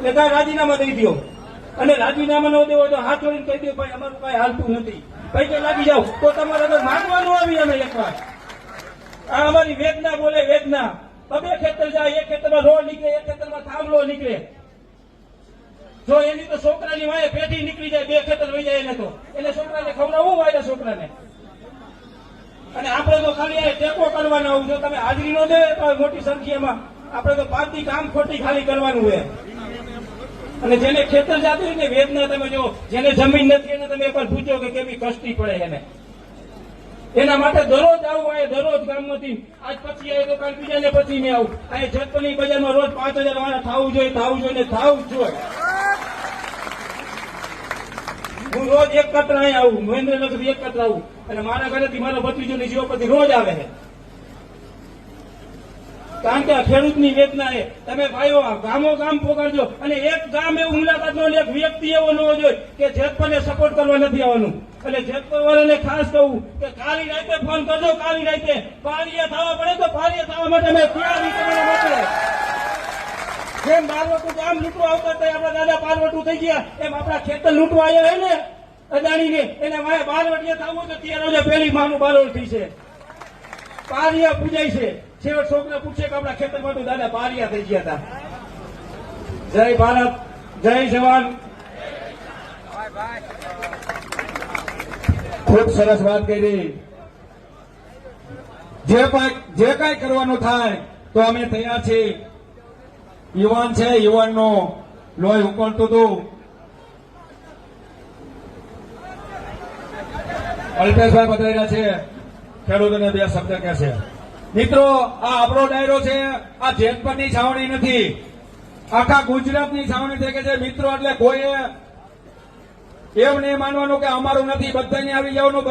એટલે કાંઈ રાજીનામા દઈ દો, અને રાજીનામા ન દેવો તો હાથ જોડીને કહી દો ભાઈ અમારું કાંઈ હાલતું નથી, પૈકે લાગી જાવ તો તમારે આગળ માંગવાનું આવી. અમે એકવાર આ અમારી વેદના બોલે, વેદના. બે ખેતર જાય, એક ખેતરમાં રોડ નીકળે, એક ખેતરમાં થાંભલો નીકળે. જો એની તો છોકરાની વાય પેઢી નીકળી જાય, બે ખેતર વહી જાય એને તો એને છોકરાને ખવડાવવું વાય છોકરાને. અને આપણે તો ખાલી ટેકો કરવાનો આવું. જો તમે હાજરી નો દે તો મોટી સંખ્યામાં આપણે તો પાર્ટી કામ ખોટી ખાલી કરવાનું હોય. અને જેને ખેતર જાતું હોય ને વેદના તમે જો, જેને જમીન નથી એને તમે એકવાર પૂછો કે કેવી કષ્ટી પડે એને. એના માટે દરરોજ આવું આવે, દરરોજ ગામમાંથી આજ પછી આવે તો કાલ બીજાને પછી મેં આવું. આ જતપની બજારમાં રોજ 5000 વાળા થવું જોઈએ, થવું જોઈએ ને થવું જ જોઈએ. હું રોજ એક કત્ર અહીં આવું, મહેન્દ્રનગર એક કત્ર આવું, અને મારા ઘરેથી મારો ભત્રીજો ની જીવોપતિ રોજ આવે છે. કારણ કે આ ખેડૂતની વેદના એ તમે ભાઈઓ ગામો ગામ પોકાડજો, અને એક ગામ એવું મુલાકાત નો લે, એક વ્યક્તિ એવો ન હોય કે જેતપરને સપોર્ટ કરવા નથી આવવાનું. એટલે જેતપર વાળાને ખાસ કહું કે કાલી રાતે ફોન કરજો, કાલી રાતે પાળીએ થવા પડે તો પાળીએ થવા માટે અમે તૈયારી કરવા માટે. જેમ બારવટું ગામ લૂંટવા આવતા હતા આપણા દાદા બારવટું થઈ ગયા, એમ આપણા ખેતર લૂંટવા આવ્યા હોય ને અદાણીને, એને મારે બારવટીએ થવું તો 13 પહેલી માનું બારવટ થઈ છે, પારિયા પૂજાય છે. છેવટ છોકરા પૂછે કે આપણા ખેતરમાં તો દાદા પારિયા થઈ ગયા હતા. જય ભારત, જય જવાન. ખૂબ સરસ વાત કરી. જે કાંઈ કરવાનું થાય તો અમે તૈયાર છીએ. યુવાન છે, યુવાનનો લોહી ઉકળતું હતું. અલ્પેશભાઈ પધાર્યા છે, ખેડૂતોને 2 શબ્દ કહેશે. મિત્રો, આ આપણો ડાયરો છે, આ જેતપરની છાવણી નથી, આખા ગુજરાતની છાવણી થઈ ગઈ છે. મિત્રો એટલે કોઈએ એવું નહીં માનવાનું કે અમારું નથી, બધાને આવી જવાનું.